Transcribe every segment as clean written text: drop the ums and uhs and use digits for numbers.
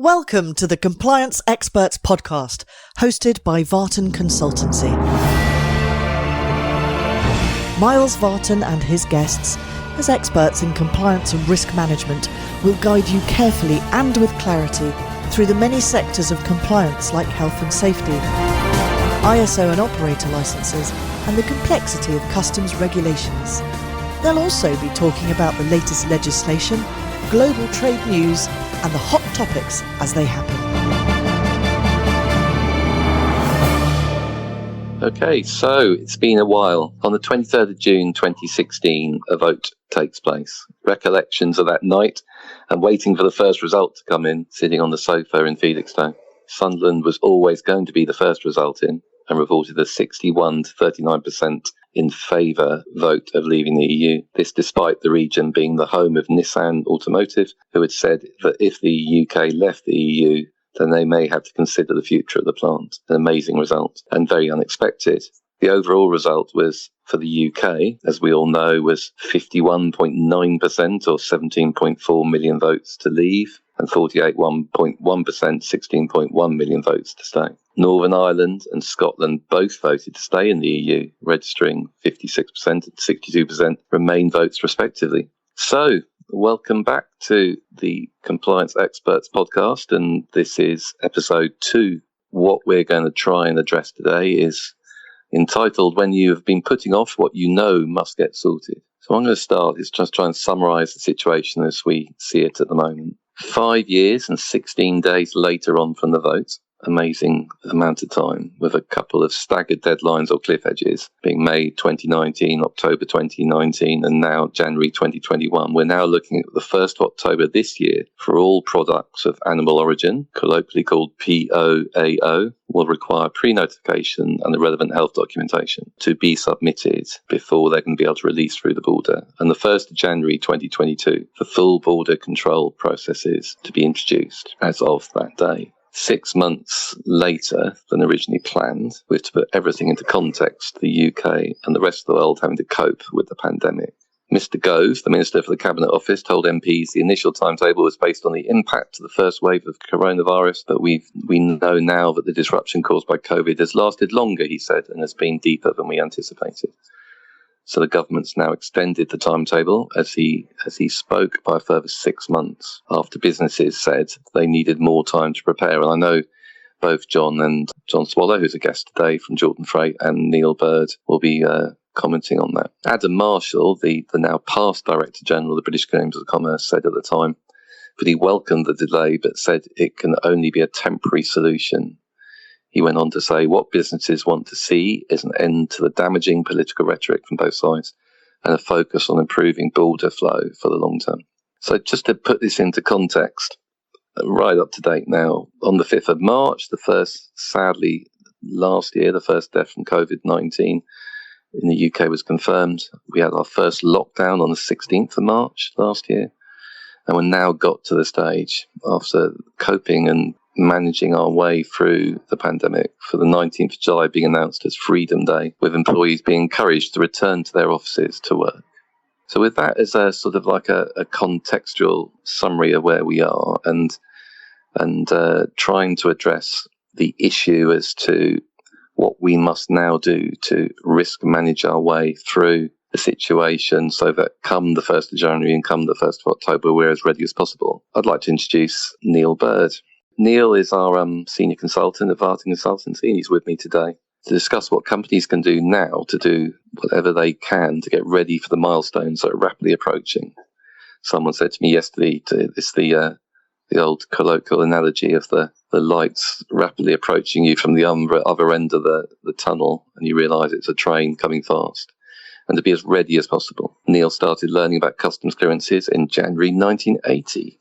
Welcome to the Compliance Experts podcast, hosted by Vartan Consultancy. Miles Vartan and his guests, as experts in compliance and risk management, will guide you carefully and with clarity through the many sectors of compliance like health and safety, ISO and operator licenses, and the complexity of customs regulations. They'll also be talking about the latest legislation, global trade news, and the hot topics as they happen. Okay, so it's been a while. On the 23rd of June 2016, a vote takes place. Recollections of that night and waiting for the first result to come in, sitting on the sofa in Felixstowe. Sunderland was always going to be the first result in and reported a 61 to 39% in favour vote of leaving the EU. This despite the region being the home of Nissan Automotive, who had said that if the UK left the EU, then they may have to consider the future of the plant. An amazing result and very unexpected. The overall result was, for the UK, as we all know, was 51.9% or 17.4 million votes to leave, and 48.1%, 16.1 million votes to stay. Northern Ireland and Scotland both voted to stay in the EU, registering 56% and 62% Remain votes respectively. So, welcome back to the Compliance Experts podcast, and this is episode 2. What we're going to try and address today is entitled, When You Have Been Putting Off What You Know Must Get Sorted. So I'm going to start is just try and summarise the situation as we see it at the moment. 5 years and 16 days later on from the vote, amazing amount of time, with a couple of staggered deadlines or cliff edges being May 2019, October 2019, and now January 2021. We're now looking at the 1st of October this year for all products of animal origin, colloquially called POAO, will require pre-notification and the relevant health documentation to be submitted before they can be able to release through the border. And the 1st of January 2022 for full border control processes to be introduced as of that day. 6 months later than originally planned, with, to put everything into context, the UK and the rest of the world having to cope with the pandemic. Mr. Gove, the Minister for the Cabinet Office, told MPs the initial timetable was based on the impact of the first wave of coronavirus, but we know now that the disruption caused by COVID has lasted longer, he said, and has been deeper than we anticipated. So the government's now extended the timetable, as he spoke, by a further 6 months after businesses said they needed more time to prepare. And I know both John Swallow, who's a guest today from Jordan Freight, and Neil Bird will be commenting on that. Adam Marshall, the now past Director General of the British Chambers of Commerce, said at the time that he welcomed the delay but said it can only be a temporary solution. He went on to say what businesses want to see is an end to the damaging political rhetoric from both sides and a focus on improving border flow for the long term. So just to put this into context, right up to date now, on the 5th of March, sadly last year, the first death from COVID-19 in the UK was confirmed. We had our first lockdown on the 16th of March last year, and we're now got to the stage after coping and managing our way through the pandemic for the 19th of July being announced as Freedom Day, with employees being encouraged to return to their offices to work. So with that as a sort of like a contextual summary of where we are and trying to address the issue as to what we must now do to risk manage our way through the situation so that come the 1st of January and come the 1st of October, we're as ready as possible. I'd like to introduce Neil Bird. Neil is our senior consultant at Vartan Consultancy, and he's with me today to discuss what companies can do now to do whatever they can to get ready for the milestones that are rapidly approaching. Someone said to me yesterday, it's the old colloquial analogy of the lights rapidly approaching you from the other end of the tunnel, and you realise it's a train coming fast. And to be as ready as possible. Neil started learning about customs clearances in January 1980.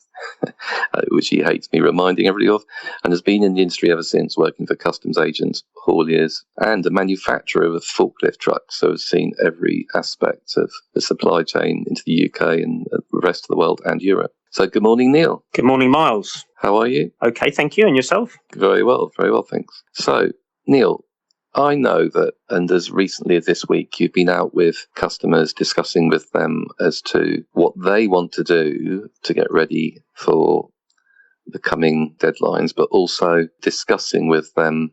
Which he hates me reminding everybody of, and has been in the industry ever since, working for customs agents, hauliers, and a manufacturer of forklift trucks, so has seen every aspect of the supply chain into the UK and the rest of the world and Europe. So good morning, Neil. Good morning, Miles. How are you? Okay, thank you. And yourself? Very well, thanks. So, Neil, I know that, and as recently as this week, you've been out with customers discussing with them as to what they want to do to get ready for the coming deadlines, but also discussing with them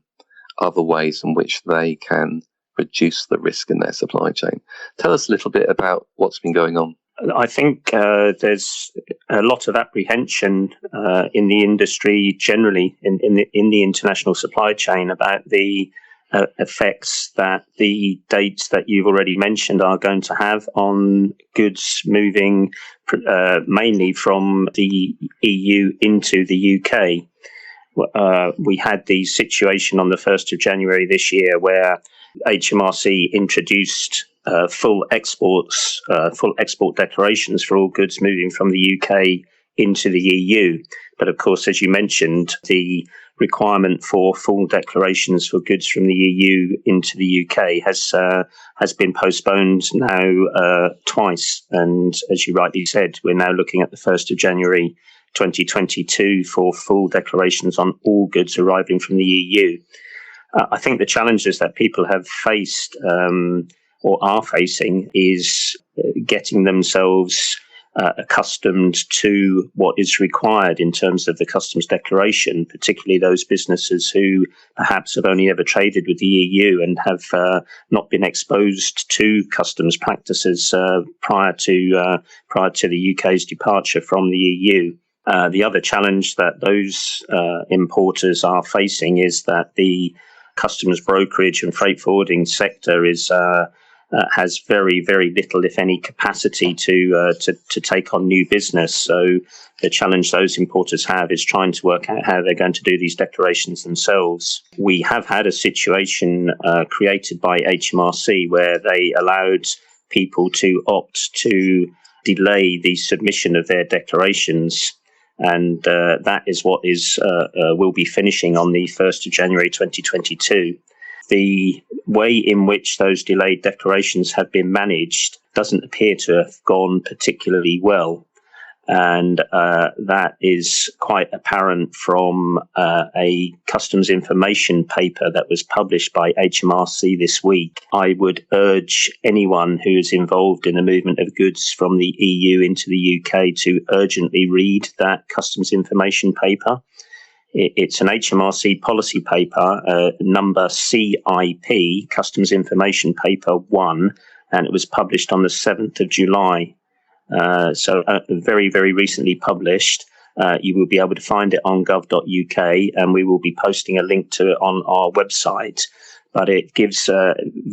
other ways in which they can reduce the risk in their supply chain. Tell us a little bit about what's been going on. I think there's a lot of apprehension in the industry generally, in the international supply chain, about the effects that the dates that you've already mentioned are going to have on goods moving mainly from the EU into the UK. We had the situation on the 1st of January this year where HMRC introduced full export declarations for all goods moving from the UK into the EU. But of course, as you mentioned, the requirement for full declarations for goods from the EU into the UK has been postponed now twice. And as you rightly said, we're now looking at the 1st of January 2022 for full declarations on all goods arriving from the EU. I think the challenges that people have faced or are facing is getting themselves accustomed to what is required in terms of the customs declaration, particularly those businesses who perhaps have only ever traded with the EU and have not been exposed to customs practices prior to the UK's departure from the EU. The other challenge that those importers are facing is that the customs brokerage and freight forwarding sector has very, very little, if any, capacity to take on new business. So the challenge those importers have is trying to work out how they're going to do these declarations themselves. We have had a situation created by HMRC where they allowed people to opt to delay the submission of their declarations. And that is what will be finishing on the 1st of January 2022. The way in which those delayed declarations have been managed doesn't appear to have gone particularly well. And that is quite apparent from a customs information paper that was published by HMRC this week. I would urge anyone who is involved in the movement of goods from the EU into the UK to urgently read that customs information paper. It's an HMRC policy paper, number CIP, Customs Information Paper 1, and it was published on the 7th of July. So very, very recently published. You will be able to find it on gov.uk, and we will be posting a link to it on our website. But it gives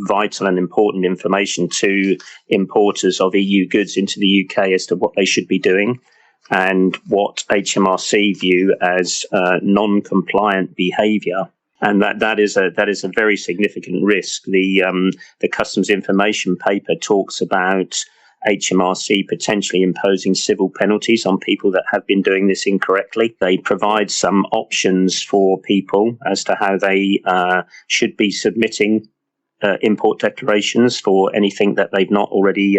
vital and important information to importers of EU goods into the UK as to what they should be doing and what HMRC view as non-compliant behaviour. And that is a very significant risk. The Customs Information Paper talks about HMRC potentially imposing civil penalties on people that have been doing this incorrectly. They provide some options for people as to how they should be submitting import declarations for anything that they've not already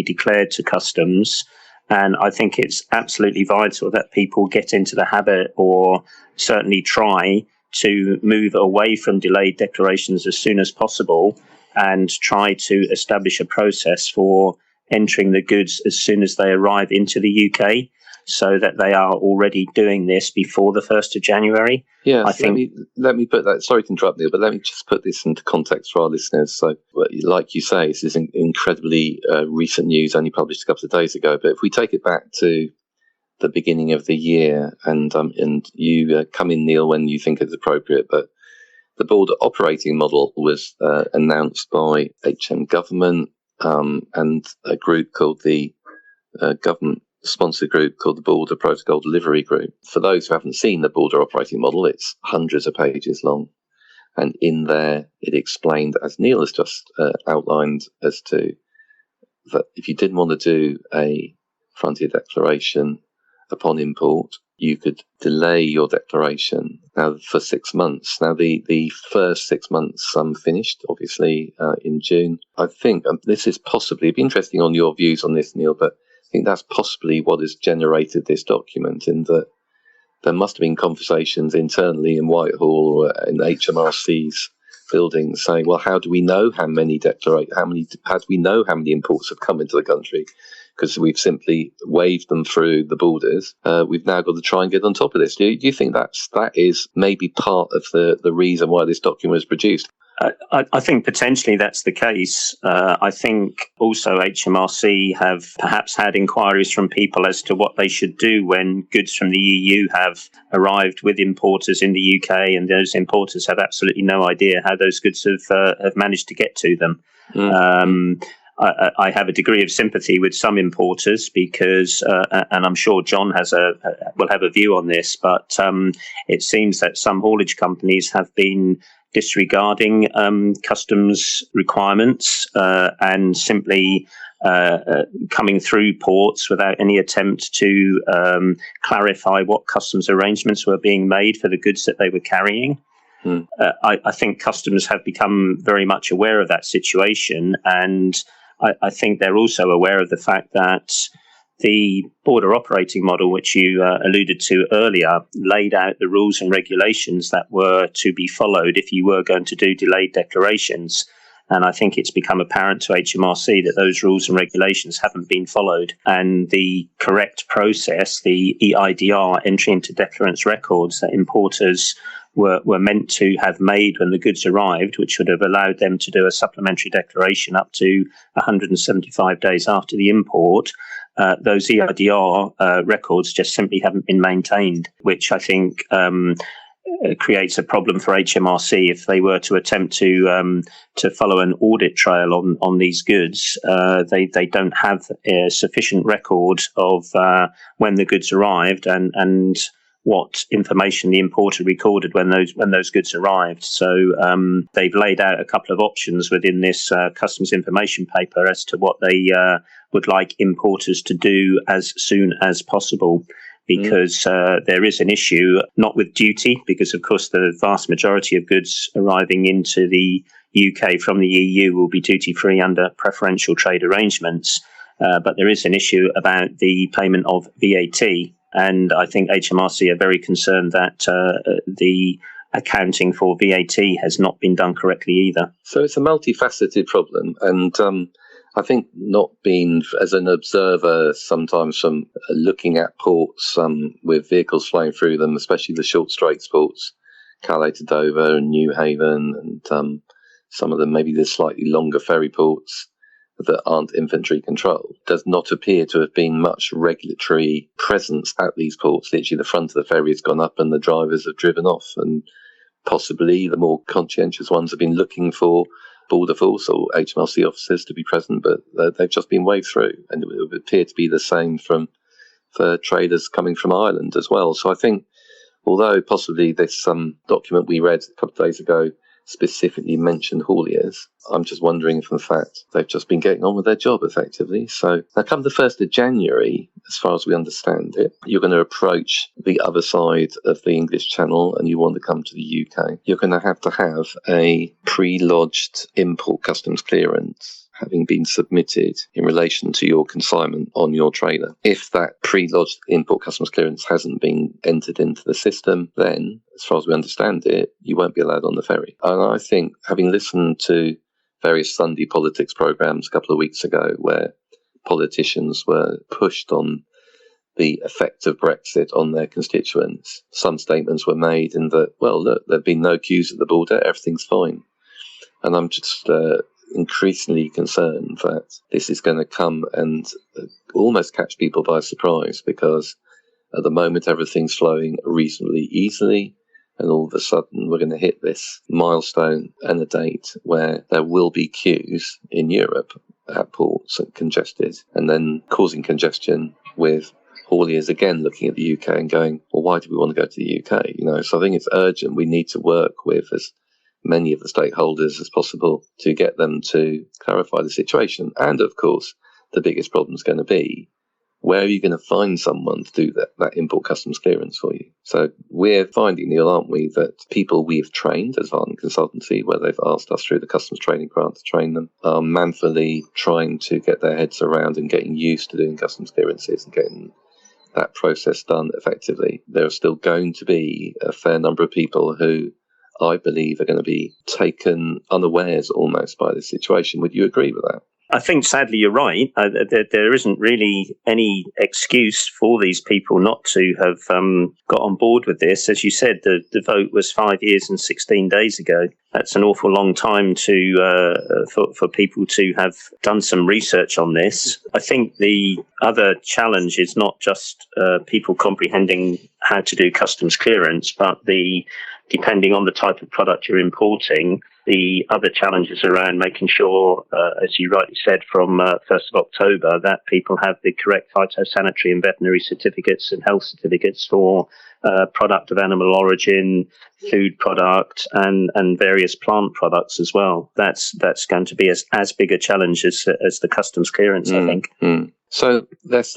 declared to customs. And I think it's absolutely vital that people get into the habit, or certainly try to move away from delayed declarations as soon as possible, and try to establish a process for entering the goods as soon as they arrive into the UK, so that they are already doing this before the 1st of January. Yeah, I think. Let me put that. Sorry to interrupt you, but let me just put this into context for our listeners. So, like you say, this is incredibly recent news, only published a couple of days ago. But if we take it back to the beginning of the year, and you come in, Neil, when you think it's appropriate, but the border operating model was announced by HM government and a group called the government-sponsored group called the Border Protocol Delivery Group. For those who haven't seen the border operating model, it's hundreds of pages long. And in there, it explained, as Neil has just outlined, as to that if you didn't want to do a frontier declaration upon import, you could delay your declaration now for 6 months. Now, the first 6 months finished, obviously, in June. I think this is possibly, it'd be interesting on your views on this, Neil, but I think that's possibly what has generated this document, in that there must have been conversations internally in Whitehall or in HMRC's building saying, well, how do we know how many imports have come into the country? because we've simply waved them through the borders. We've now got to try and get on top of this. Do you think that is maybe part of the reason why this document was produced? I think potentially that's the case. I think also HMRC have perhaps had inquiries from people as to what they should do when goods from the EU have arrived with importers in the UK, and those importers have absolutely no idea how those goods have managed to get to them. I have a degree of sympathy with some importers because, and I'm sure John will have a view on this, but it seems that some haulage companies have been disregarding customs requirements and simply coming through ports without any attempt to clarify what customs arrangements were being made for the goods that they were carrying. I think customs have become very much aware of that situation, and I think they're also aware of the fact that the border operating model, which you alluded to earlier, laid out the rules and regulations that were to be followed if you were going to do delayed declarations. And I think it's become apparent to HMRC that those rules and regulations haven't been followed. And the correct process, the EIDR, entry into declarants records that importers were meant to have made when the goods arrived, which would have allowed them to do a supplementary declaration up to 175 days after the import, those EIDR records just simply haven't been maintained, which I think creates a problem for HMRC if they were to attempt to follow an audit trail on these goods. They don't have a sufficient record of when the goods arrived and what information the importer recorded when those goods arrived. So they've laid out a couple of options within this customs information paper as to what they would like importers to do as soon as possible. Because there is an issue, not with duty, because of course the vast majority of goods arriving into the UK from the EU will be duty-free under preferential trade arrangements. But there is an issue about the payment of VAT. And I think HMRC are very concerned that the accounting for VAT has not been done correctly either. So it's a multifaceted problem. And I think not being as an observer sometimes from looking at ports with vehicles flying through them, especially the short Straits ports, Calais to Dover and New Haven, and some of them maybe the slightly longer ferry ports that aren't infantry controlled, does not appear to have been much regulatory presence at these ports. Literally the front of the ferry has gone up and the drivers have driven off, and possibly the more conscientious ones have been looking for Border Force or HMRC officers to be present, but they've just been waved through, and it would appear to be the same for traders coming from Ireland as well. So I think, although possibly this document we read a couple of days ago specifically mentioned hauliers, I'm just wondering if in fact they've just been getting on with their job effectively. So now come the 1st of January, as far as we understand it, you're going to approach the other side of the English Channel and you want to come to the UK. You're going to have a pre-lodged import customs clearance having been submitted in relation to your consignment on your trailer. If that pre-lodged import customs clearance hasn't been entered into the system, then, as far as we understand it, you won't be allowed on the ferry. And I think, having listened to various Sunday politics programmes a couple of weeks ago where politicians were pushed on the effect of Brexit on their constituents, some statements were made in that, well, look, there have been no queues at the border, everything's fine. And I'm just increasingly concerned that this is going to come and almost catch people by surprise, because at the moment everything's flowing reasonably easily, and all of a sudden we're going to hit this milestone and a date where there will be queues in Europe at ports and congested, and then causing congestion with hauliers again looking at the UK and going, well, why do we want to go to the UK? So I think it's urgent. We need to work with as many of the stakeholders as possible to get them to clarify the situation. And of course, the biggest problem is going to be, where are you going to find someone to do that import customs clearance for you? So we're finding, Neil, aren't we, that people we've trained as Varden Consultancy, where they've asked us through the customs training grant to train them, are manfully trying to get their heads around and getting used to doing customs clearances and getting that process done effectively. There are still going to be a fair number of people who I believe are going to be taken unawares almost by this situation. Would you agree with that? I think, sadly, you're right. There isn't really any excuse for these people not to have got on board with this. As you said, the vote was 5 years and 16 days ago. That's an awful long time for people to have done some research on this. I think the other challenge is not just people comprehending how to do customs clearance, but depending on the type of product you're importing, the other challenges around making sure, as you rightly said, from 1st of October, that people have the correct phytosanitary and veterinary certificates and health certificates for product of animal origin, food product, and various plant products as well. That's going to be as big a challenge as the customs clearance, I think. So let's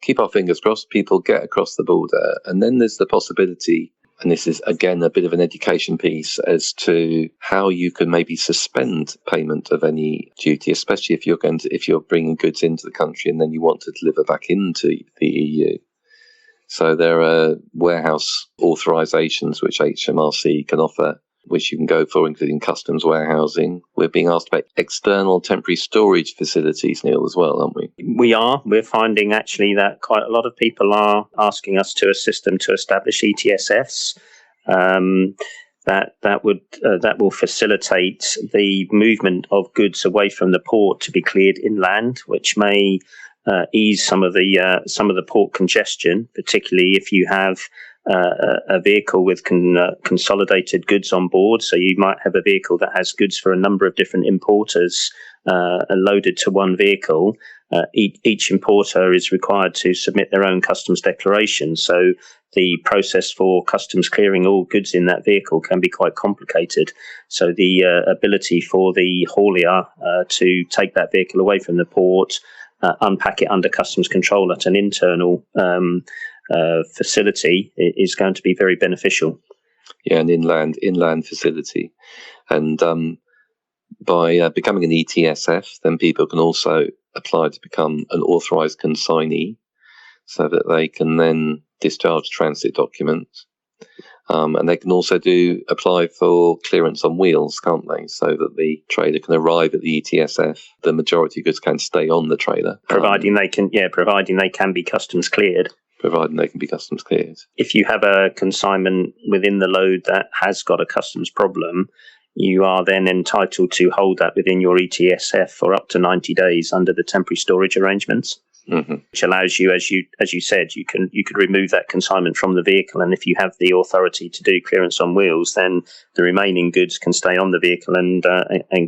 keep our fingers crossed. People get across the border, and then there's the possibility. And this is, again, a bit of an education piece as to how you can maybe suspend payment of any duty, especially if you're bringing goods into the country and then you want to deliver back into the EU. So there are warehouse authorisations which HMRC can offer, which you can go for, including customs warehousing. We're being asked about external temporary storage facilities, Neil, as well, aren't we? We are. We're finding actually that quite a lot of people are asking us to assist them to establish ETSFs. That will facilitate the movement of goods away from the port to be cleared inland, which may ease some of the port congestion, particularly if you have a vehicle with consolidated goods on board. So you might have a vehicle that has goods for a number of different importers loaded to one vehicle. Each importer is required to submit their own customs declaration. So the process for customs clearing all goods in that vehicle can be quite complicated. So the ability for the haulier to take that vehicle away from the port, unpack it under customs control at an internal facility is going to be very beneficial. Yeah, an inland facility. And by becoming an ETSF, then people can also apply to become an authorised consignee so that they can then discharge transit documents. And they can also apply for clearance on wheels, can't they? So that the trailer can arrive at the ETSF. The majority of goods can stay on the trailer. Providing they can be customs cleared. Providing they can be customs cleared. If you have a consignment within the load that has got a customs problem, you are then entitled to hold that within your ETSF for up to 90 days under the temporary storage arrangements. Mm-hmm. Which allows you, as you said, you could remove that consignment from the vehicle, and if you have the authority to do clearance on wheels, then the remaining goods can stay on the vehicle and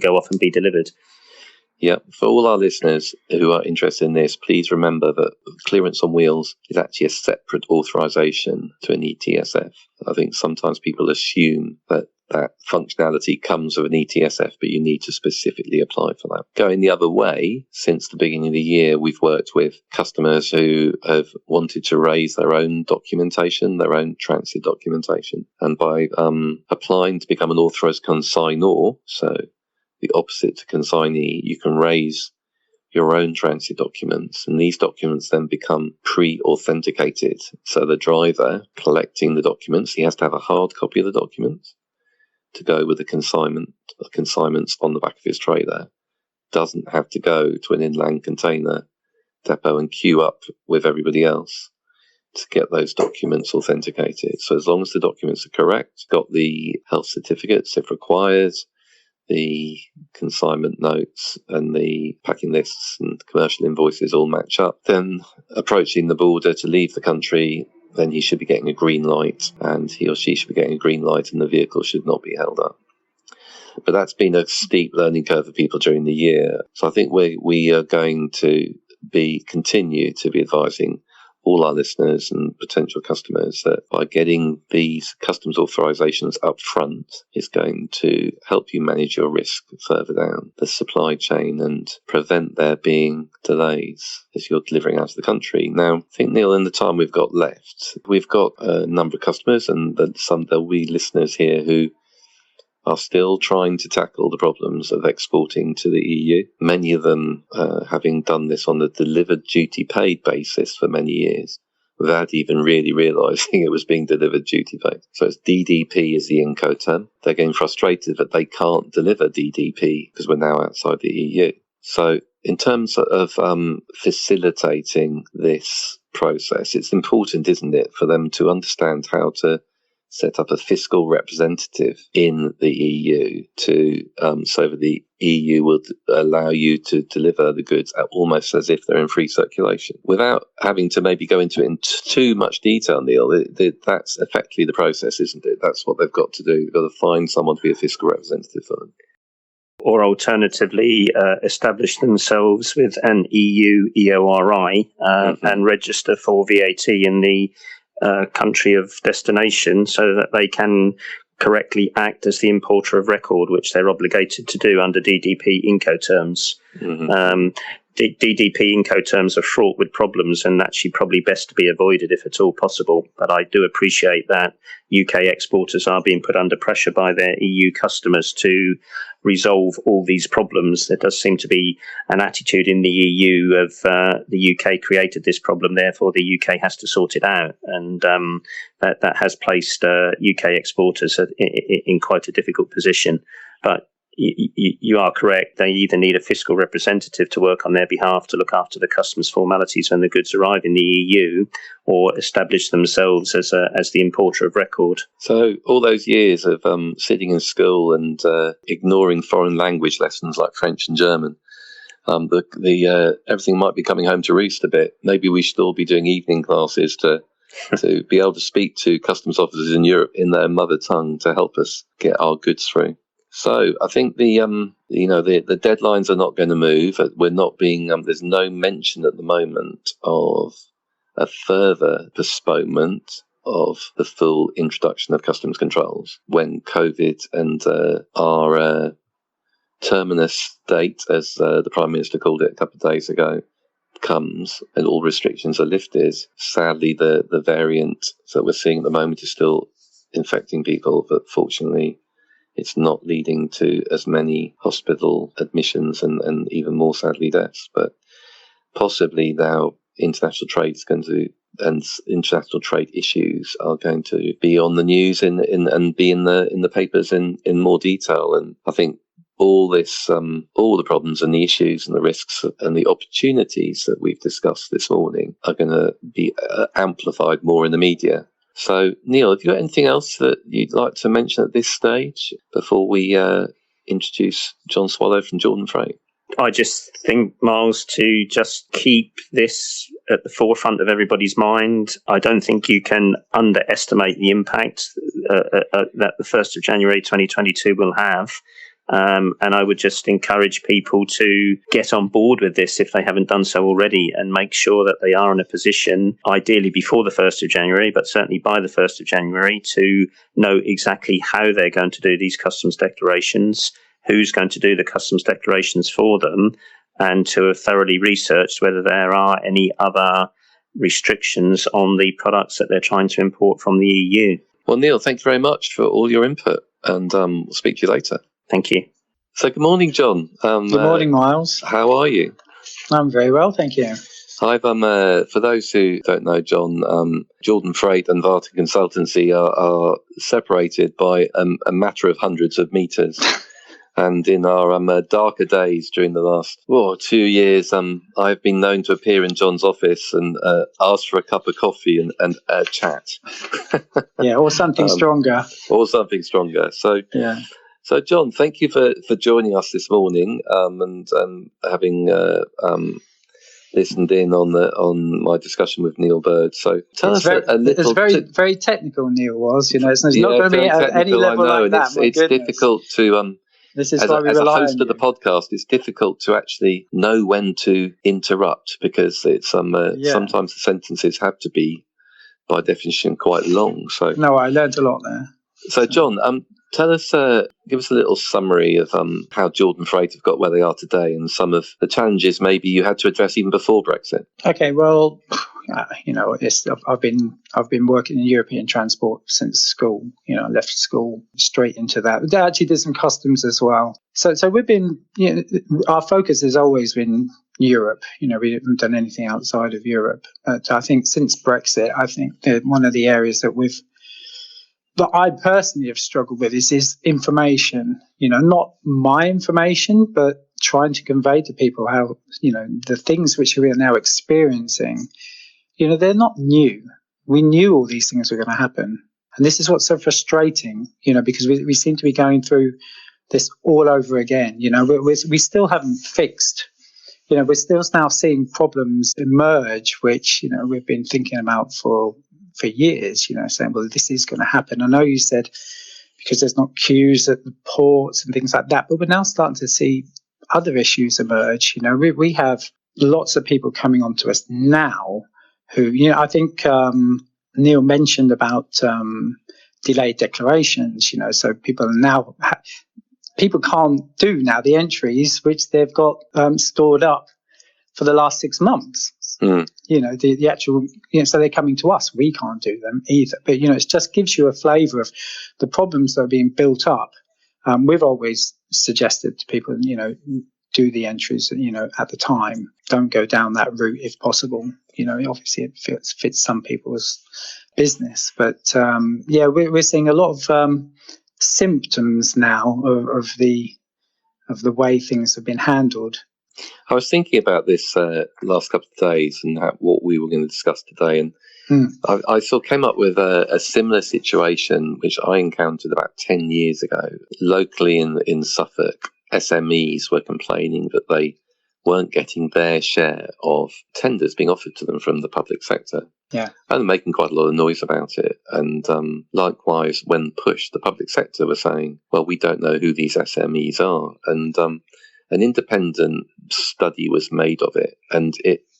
go off and be delivered. Yeah, for all our listeners who are interested in this, please remember that clearance on wheels is actually a separate authorisation to an ETSF. I think sometimes people assume that functionality comes with an ETSF, but you need to specifically apply for that. Going the other way, since the beginning of the year, we've worked with customers who have wanted to raise their own documentation, their own transit documentation. And by applying to become an authorised consignor, so the opposite to consignee, you can raise your own transit documents, and these documents then become pre-authenticated. So the driver collecting the documents, he has to have a hard copy of the documents to go with the consignments on the back of his trailer. Doesn't have to go to an inland container depot and queue up with everybody else to get those documents authenticated. So as long as the documents are correct, got the health certificates if required, the consignment notes and the packing lists and commercial invoices all match up, then approaching the border to leave the country, then he should be getting a green light, and he or she should be getting a green light, and the vehicle should not be held up. But that's been a steep learning curve for people during the year. So I think we are going to continue to be advising all our listeners and potential customers that by getting these customs authorizations up front is going to help you manage your risk further down the supply chain and prevent there being delays as you're delivering out of the country. Now, I think, Neil, in the time we've got left, we've got a number of customers, and there'll be listeners here who are still trying to tackle the problems of exporting to the EU. Many of them having done this on the delivered duty paid basis for many years, without even really realising it was being delivered duty paid. So it's DDP is the Incoterm. They're getting frustrated that they can't deliver DDP because we're now outside the EU. So in terms of facilitating this process, it's important, isn't it, for them to understand how to set up a fiscal representative in the EU so that the EU will allow you to deliver the goods almost as if they're in free circulation. Without having to maybe go into it in too much detail, Neil, that's effectively the process, isn't it? That's what they've got to do. They've got to find someone to be a fiscal representative for them. Or alternatively, establish themselves with an EU EORI and register for VAT in the country of destination so that they can correctly act as the importer of record, which they're obligated to do under DDP Incoterms. DDP Incoterms are fraught with problems and actually probably best to be avoided if at all possible. But I do appreciate that UK exporters are being put under pressure by their EU customers to resolve all these problems. There does seem to be an attitude in the EU of the UK created this problem, therefore the UK has to sort it out. And that has placed UK exporters in quite a difficult position. But you are correct. They either need a fiscal representative to work on their behalf to look after the customs formalities when the goods arrive in the EU, or establish themselves as the importer of record. So all those years of sitting in school and ignoring foreign language lessons like French and German, everything might be coming home to roost a bit. Maybe we should all be doing evening classes to be able to speak to customs officers in Europe in their mother tongue to help us get our goods through. So I think the deadlines are not going to move. We're not being. There's no mention at the moment of a further postponement of the full introduction of customs controls when COVID and our terminus date, as the Prime Minister called it a couple of days ago, comes and all restrictions are lifted. Sadly, the variant that we're seeing at the moment is still infecting people, but fortunately, it's not leading to as many hospital admissions and even more, sadly, deaths. But possibly now international trade is going to, and international trade issues are going to be on the news and be in the papers in more detail. And I think all the problems and the issues and the risks and the opportunities that we've discussed this morning are going to be amplified more in the media. So, Neil, have you got anything else that you'd like to mention at this stage before we introduce John Swallow from Jordan Freight? I just think, Miles, to just keep this at the forefront of everybody's mind. I don't think you can underestimate the impact that the 1st of January 2022 will have. And I would just encourage people to get on board with this if they haven't done so already, and make sure that they are in a position, ideally before the 1st of January, but certainly by the 1st of January, to know exactly how they're going to do these customs declarations, who's going to do the customs declarations for them, and to have thoroughly researched whether there are any other restrictions on the products that they're trying to import from the EU. Well, Neil, thank you very much for all your input, and we'll speak to you later. Thank you. So good morning, John. Good morning, Miles. How are you? I'm very well, thank you. I've for those who don't know, John, Jordan Freight and Varta Consultancy are separated by a matter of hundreds of meters. And in our darker days during the last 2 years, I've been known to appear in John's office and ask for a cup of coffee and chat. Yeah, or something stronger. Or something stronger. So, yeah. So, John, thank you for joining us this morning and having listened in on my discussion with Neil Bird. So, tell us a little. It's very technical. Neil was, It's not going to be at any level like that. It's difficult to. This is as why we as a rely host on of the podcast, it's difficult to actually know when to interrupt because it's sometimes the sentences have to be, by definition, quite long. So no, I learned a lot there. So, John, tell us, give us a little summary of how Jordan Freight have got where they are today and some of the challenges maybe you had to address even before Brexit. Okay, well, I've been working in European transport since school. I left school straight into that. But I actually did some customs as well. So we've been, our focus has always been Europe. We haven't done anything outside of Europe. But I think since Brexit, I think that one of the areas that I personally have struggled with is information, not my information, but trying to convey to people how, the things which we are now experiencing, they're not new. We knew all these things were going to happen. And this is what's so frustrating, because we seem to be going through this all over again. We still haven't fixed, we're still now seeing problems emerge, which, we've been thinking about for years, saying, well, this is going to happen. I know you said because there's not queues at the ports and things like that, but we're now starting to see other issues emerge. We have lots of people coming on to us now who, I think Neil mentioned about delayed declarations, so people are now, people can't do now the entries which they've got stored up for the last 6 months. The actual, so they're coming to us. We can't do them either. But, it just gives you a flavour of the problems that are being built up. We've always suggested to people, do the entries, at the time. Don't go down that route if possible. Obviously it fits some people's business. But, we're seeing a lot of symptoms now of the way things have been handled. I was thinking about this last couple of days and what we were going to discuss today, and I sort of came up with a similar situation which I encountered about 10 years ago. Locally in Suffolk, SMEs were complaining that they weren't getting their share of tenders being offered to them from the public sector. Yeah. And making quite a lot of noise about it. And likewise, when pushed, the public sector were saying, well, we don't know who these SMEs are. And an independent study was made of it, and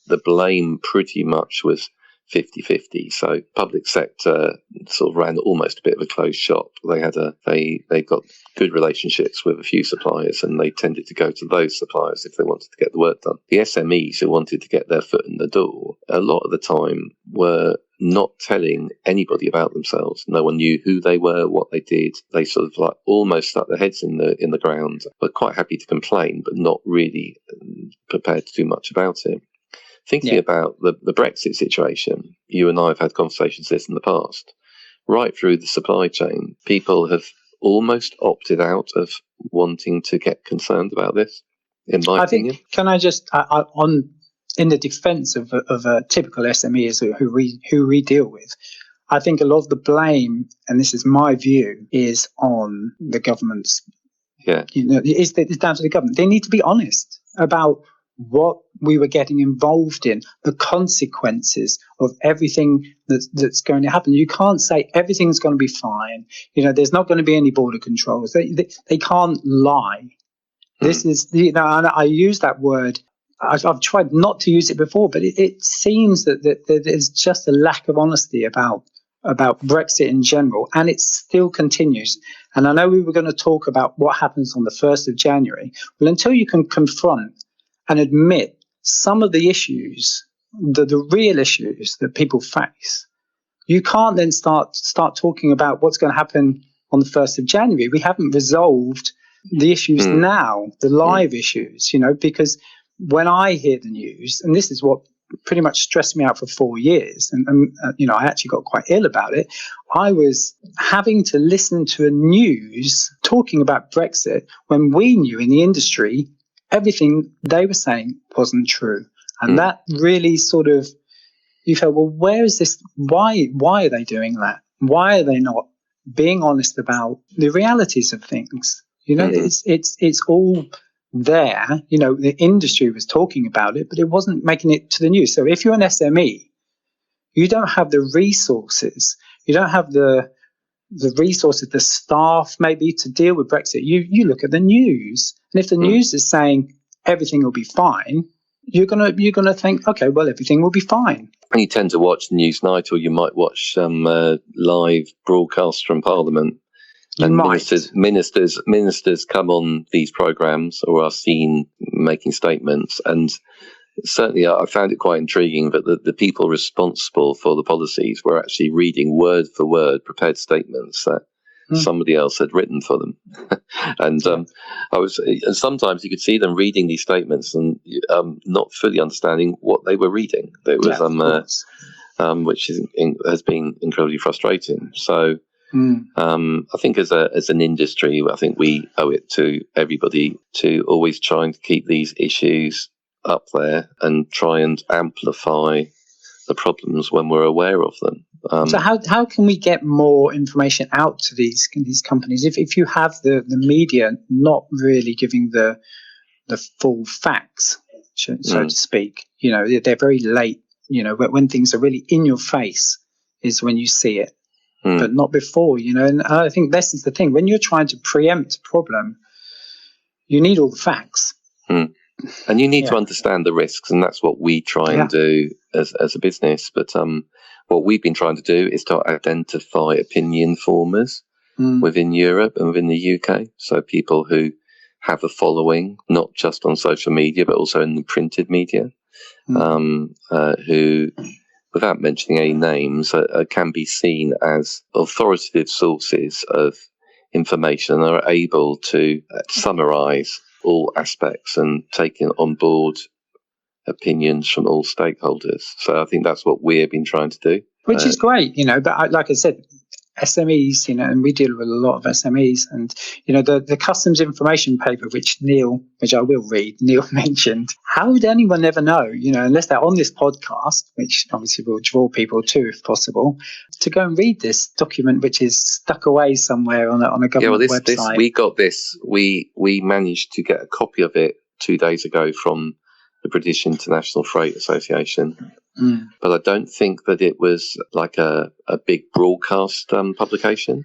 the blame pretty much was 50-50. So public sector sort of ran almost a bit of a closed shop. They got good relationships with a few suppliers, and they tended to go to those suppliers if they wanted to get the work done. The SMEs who wanted to get their foot in the door, a lot of the time were not telling anybody about themselves. No one knew who they were, what they did. They sort of like almost stuck their heads in the ground, but quite happy to complain, but not really prepared to do much about it. Thinking about the Brexit situation, you and I have had conversations this in the past. Right through the supply chain, people have almost opted out of wanting to get concerned about this, in my opinion. Can I just, in the defence of a typical SME who we deal with, I think a lot of the blame, and this is my view, is on the government's. Yeah. It's down to the government. They need to be honest about what we were getting involved in, the consequences of everything that's going to happen. You can't say everything's going to be fine. There's not going to be any border controls. They can't lie. This is, and I use that word. I've tried not to use it before, but it seems that there's just a lack of honesty about Brexit in general, and it still continues. And I know we were going to talk about what happens on the 1st of January. Well, until you can confront and admit some of the issues, the real issues that people face, you can't then start talking about what's going to happen on the 1st of January. We haven't resolved the issues now, the live issues, because when I hear the news, and this is what pretty much stressed me out for 4 years, and I actually got quite ill about it, I was having to listen to a news talking about Brexit when we knew in the industry everything they were saying wasn't true. And that really sort of, you felt, well, where is this? Why are they doing that? Why are they not being honest about the realities of things? It's all there. The industry was talking about it, but it wasn't making it to the news. So if you're an SME, you don't have the resources. You don't have the resources, the staff maybe to deal with Brexit. You look at the news, and if the news is saying everything will be fine, you're gonna think, okay, well, everything will be fine. And you tend to watch the Newsnight, or you might watch some live broadcasts from Parliament. And ministers come on these programmes or are seen making statements. And certainly I found it quite intriguing that the people responsible for the policies were actually reading word for word prepared statements that somebody else had written for them. And and sometimes you could see them reading these statements and not fully understanding what they were reading. There was which has been incredibly frustrating. So I think as an industry, I think we owe it to everybody to always try and keep these issues up there and try and amplify the problems when we're aware of them. So how can we get more information out to these companies if you have the media not really giving the full facts, so to speak? They're very late. When things are really in your face is when you see it. But not before, and I think this is the thing. When you're trying to preempt a problem, you need all the facts. And you need to understand the risks, and that's what we try and do as a business. But what we've been trying to do is to identify opinion formers within Europe and within the UK. So people who have a following, not just on social media, but also in the printed media, who, without mentioning any names, can be seen as authoritative sources of information and are able to summarise all aspects and take on board opinions from all stakeholders. So I think that's what we've been trying to do. Which is great, but like I said, SMEs, and we deal with a lot of SMEs, and the customs information paper, which I will read, Neil mentioned. How would anyone ever know, unless they're on this podcast, which obviously will draw people to, if possible, to go and read this document, which is stuck away somewhere on a government website. We got this. We managed to get a copy of it 2 days ago from the British International Freight Association. But I don't think that it was like a big broadcast publication.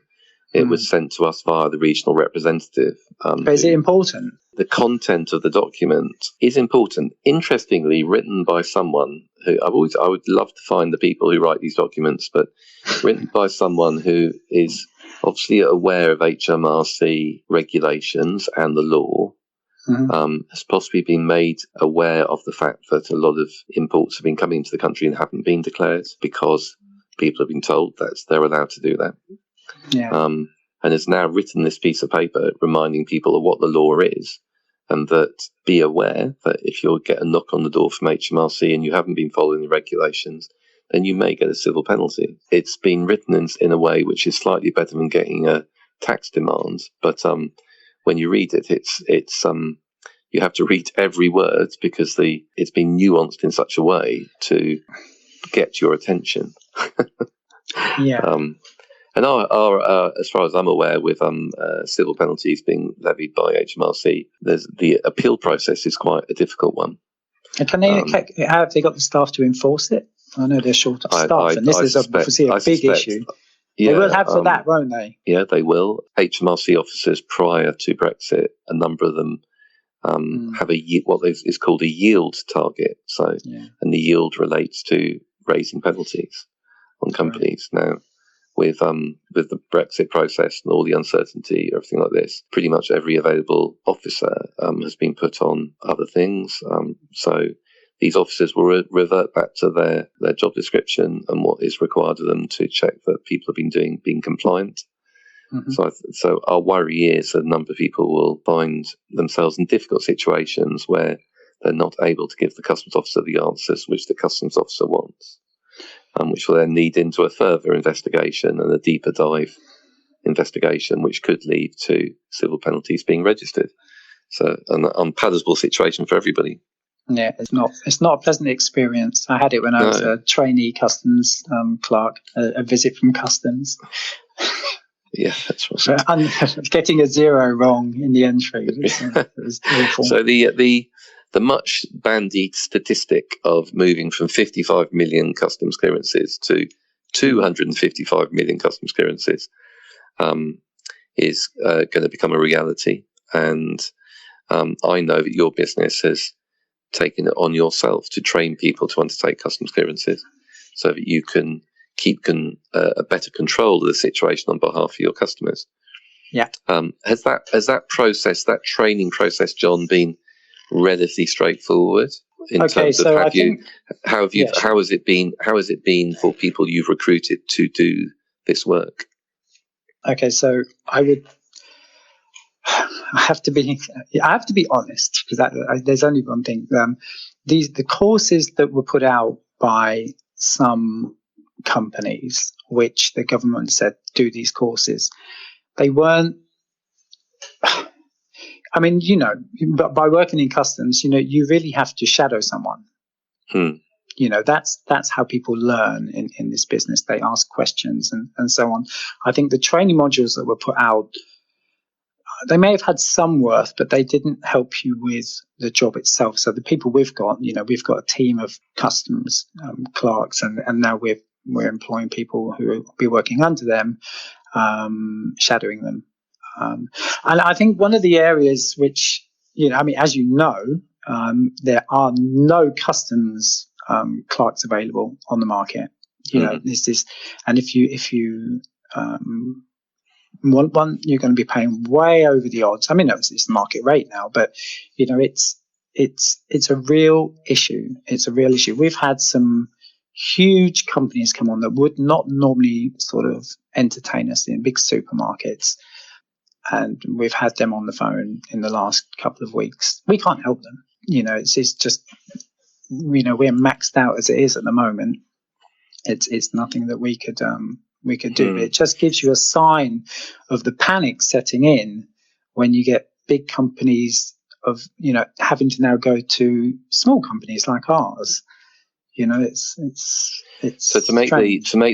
It was sent to us via the regional representative. But is it important? The content of the document is important. Interestingly, written by someone who I would love to find the people who write these documents, but written by someone who is obviously aware of HMRC regulations and the law. Has possibly been made aware of the fact that a lot of imports have been coming into the country and haven't been declared because people have been told that they're allowed to do that. And has now written this piece of paper reminding people of what the law is, and that be aware that if you get a knock on the door from HMRC and you haven't been following the regulations, then you may get a civil penalty. It's been written in a way which is slightly better than getting a tax demand, but when you read it, it's you have to read every word because it's been nuanced in such a way to get your attention. And our as far as I'm aware, with civil penalties being levied by HMRC, the appeal process is quite a difficult one. And have they got the staff to enforce it? I know they're short of staff, and this is obviously a big issue. Yeah, they will have for that, won't they? Yeah, they will. HMRC officers prior to Brexit, a number of them have what is called a yield target. So, and the yield relates to raising penalties on companies. Now, with the Brexit process and all the uncertainty, everything like this, pretty much every available officer has been put on other things. So these officers will revert back to their job description and what is required of them to check that people have been being compliant. So our worry is that a number of people will find themselves in difficult situations where they're not able to give the customs officer the answers which the customs officer wants, which will then lead into a further investigation and a deeper dive investigation, which could lead to civil penalties being registered. So an unpalatable situation for everybody. Yeah, it's not a pleasant experience. I had it when I was a trainee customs clerk, a visit from customs. Yeah, that's right. Getting a 0 wrong in the entry was awful. So the much bandied statistic of moving from 55 million customs clearances to 255 million customs clearances is going to become a reality. And I know that your business has taken it on yourself to train people to undertake customs clearances so that you can keep a better control of the situation on behalf of your customers. Yeah. Has that process, that training process, John, been relatively straightforward in terms of how has it been for people you've recruited to do this work? Okay, so I have to be honest, because there's only one thing. The courses that were put out by some companies which the government said do these courses. They weren't. I mean, but by working in customs, you really have to shadow someone. That's how people learn in this business. They ask questions and so on. I think the training modules that were put out, they may have had some worth, but they didn't help you with the job itself. So the people we've got a team of customs clerks, and now we're employing people who will be working under them, shadowing them. And I think one of the areas which, as you know, there are no customs clerks available on the market. This is, and if you want one, you're going to be paying way over the odds. I mean, it's the market rate now, but it's a real issue. It's a real issue. We've had some huge companies come on that would not normally sort of entertain us in big supermarkets. And we've had them on the phone in the last couple of weeks. We can't help them. It's just, we're maxed out as it is at the moment. It's nothing that we could do. It just gives you a sign of the panic setting in when you get big companies of, having to now go to small companies like ours. It's so to make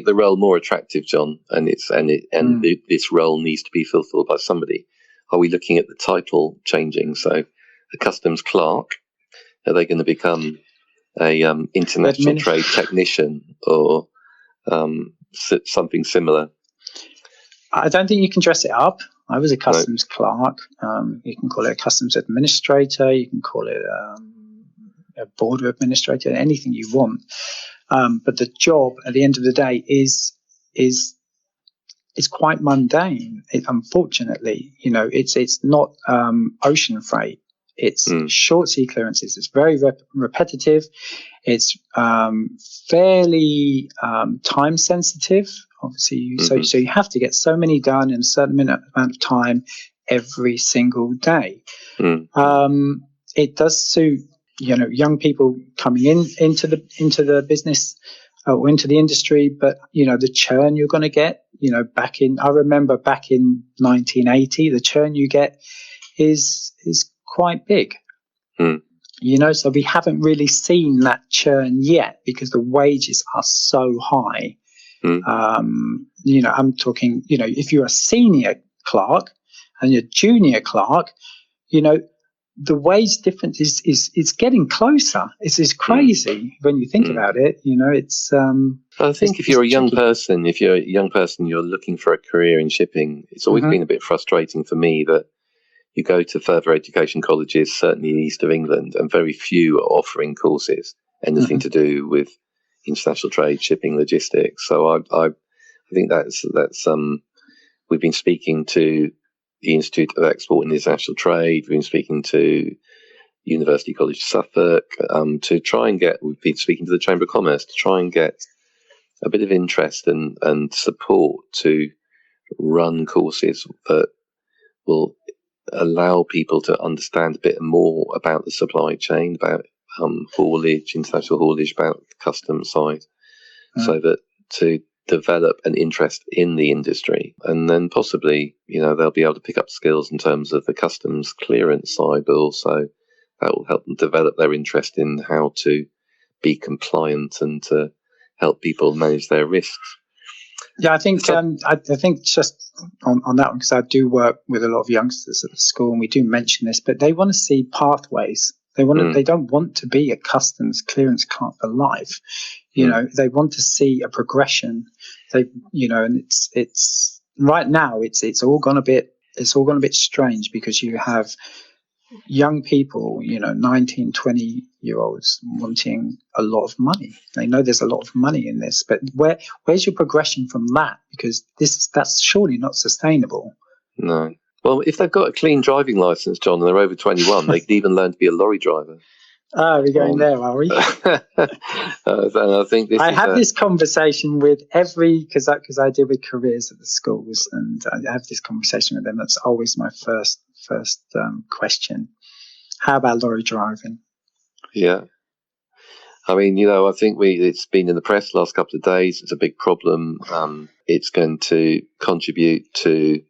the role more attractive, John, this role needs to be fulfilled by somebody. Are we looking at the title changing? So a customs clerk, are they going to become a international trade technician or something similar? I don't think you can dress it up. I was a customs clerk. You can call it a customs administrator. You can call it a border administrator, anything you want. But the job at the end of the day is quite mundane. Unfortunately, it's not ocean freight. It's short sea clearances. It's very repetitive. It's fairly time sensitive. Obviously, so you have to get so many done in a certain amount of time every single day. It does suit young people coming into the business or into the industry, but the churn you're going to get. I remember back in 1980, the churn you get is quite big. So we haven't really seen that churn yet because the wages are so high. I'm talking, if you're a senior clerk and you're a junior clerk, the wage difference is getting closer. It's crazy when you think about it. It's. I think if you're a young person, you're looking for a career in shipping. It's always been a bit frustrating for me that you go to further education colleges, certainly in the east of England, and very few are offering courses anything to do with international trade, shipping, logistics. So I think that's we've been speaking to the Institute of Export and International Trade. We've been speaking to University College Suffolk to try and we've been speaking to the Chamber of Commerce to try and get a bit of interest and support to run courses that will allow people to understand a bit more about the supply chain, about haulage, international haulage, about the customs side, so that to develop an interest in the industry, and then possibly they'll be able to pick up skills in terms of the customs clearance side, but also that will help them develop their interest in how to be compliant and to help people manage their risks. Yeah, I think I think just on that one, because I do work with a lot of youngsters at the school, and we do mention this, but they want to see pathways. They don't want to be a customs clearance clerk for life. They want to see a progression. And it's right now it's all gone a bit strange because you have young people, 19, 20-year-olds wanting a lot of money. They know there's a lot of money in this, but where's your progression from that? Because that's surely not sustainable. No. Well, if they've got a clean driving license, John, and they're over 21, they could even learn to be a lorry driver. We're going there, are we? And I think I have this conversation with because I deal with careers at the schools, and I have this conversation with them. That's always my first question. How about lorry driving? Yeah. I mean, I think it's been in the press the last couple of days. It's a big problem. It's going to contribute to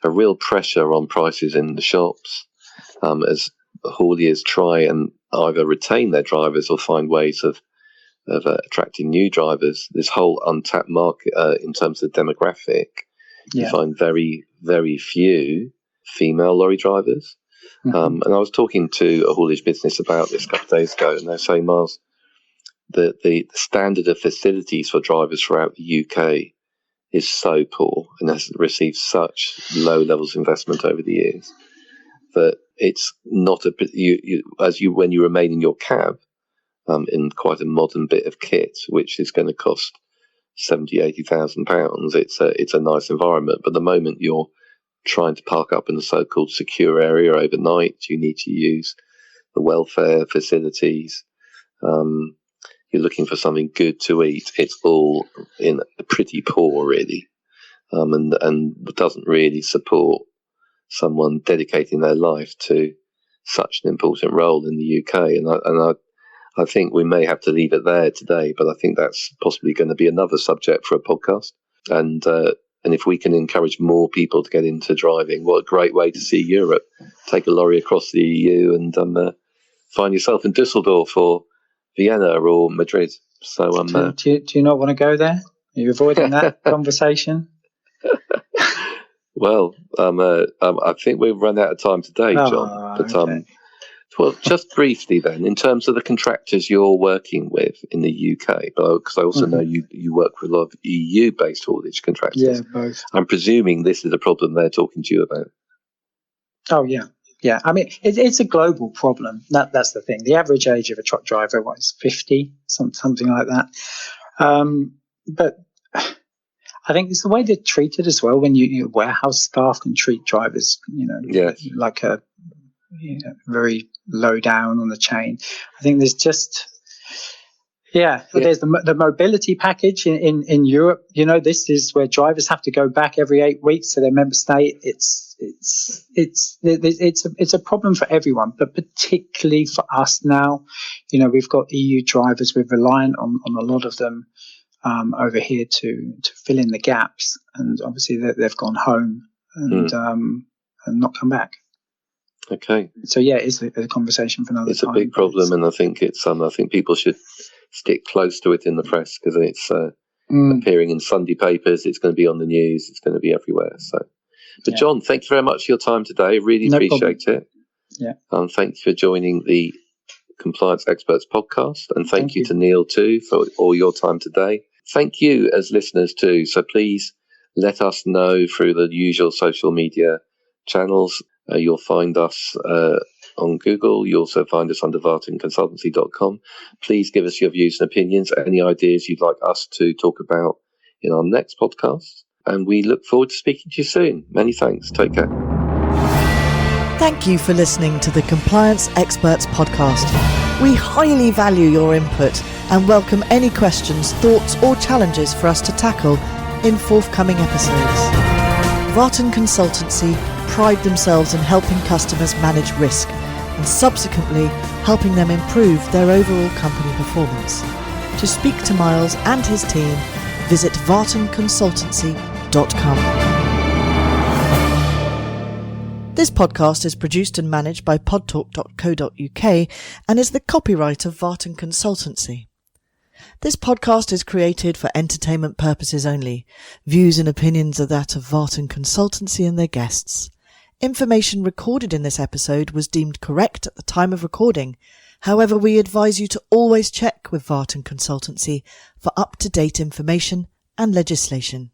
a real pressure on prices in the shops as hauliers try and either retain their drivers or find ways of attracting new drivers. This whole untapped market in terms of demographic, you find very, very few female lorry drivers. And I was talking to a haulage business about this a couple of days ago, and they're saying, Miles, the standard of facilities for drivers throughout the UK is so poor and has received such low levels of investment over the years that it's not when you remain in your cab in quite a modern bit of kit, which is going to cost £70,000-80,000. It's a nice environment, but the moment you're trying to park up in the so-called secure area overnight, you need to use the welfare facilities. You're looking for something good to eat. It's all in pretty poor, really, and doesn't really support someone dedicating their life to such an important role in the UK. And I think we may have to leave it there today, but I think that's possibly going to be another subject for a podcast. And if we can encourage more people to get into driving, what a great way to see Europe. Take a lorry across the EU and find yourself in Dusseldorf or Vienna or Madrid. So, do you not want to go there? Are you avoiding that conversation? Well, I think we've run out of time today, John. But okay. Well, just briefly then, in terms of the contractors you're working with in the UK, because I also know you work with a lot of EU-based haulage contractors. Yeah, both. I'm presuming this is a problem they're talking to you about. Oh, yeah. Yeah, I mean, it's a global problem. That's the thing. The average age of a truck driver is 50, something like that. But I think it's the way they're treated as well. When you warehouse staff can treat drivers, like a very low down on the chain. I think there's just there's the mobility package in Europe. This is where drivers have to go back every 8 weeks to their member state. It's a problem for everyone, but particularly for us now. We've got EU drivers. We're reliant on a lot of them over here to fill in the gaps, and obviously they've gone home and not come back. Okay. So it's a conversation for another time. It's a big problem, and I think I think people should stick close to it in the press, because it's appearing in Sunday papers. It's going to be on the news. It's going to be everywhere. So, but John, thank you very much for your time today. Really appreciate it. Yeah. Thank you for joining the Compliance Experts podcast, and thank you to Neil too for all your time today. Thank you as listeners too. So please let us know through the usual social media channels. You'll find us on Google. You also find us under vartonconsultancy.com. Please give us your views and opinions, any ideas you'd like us to talk about in our next podcast. And we look forward to speaking to you soon. Many thanks. Take care. Thank you for listening to the Compliance Experts podcast. We highly value your input and welcome any questions, thoughts or challenges for us to tackle in forthcoming episodes. Varton Consultancy pride themselves in helping customers manage risk and subsequently helping them improve their overall company performance. To speak to Miles and his team, visit vartonconsultancy.com. This podcast is produced and managed by podtalk.co.uk and is the copyright of Varton Consultancy. This podcast is created for entertainment purposes only. Views and opinions are that of Varton Consultancy and their guests. Information recorded in this episode was deemed correct at the time of recording. However, we advise you to always check with Varton Consultancy for up-to-date information and legislation.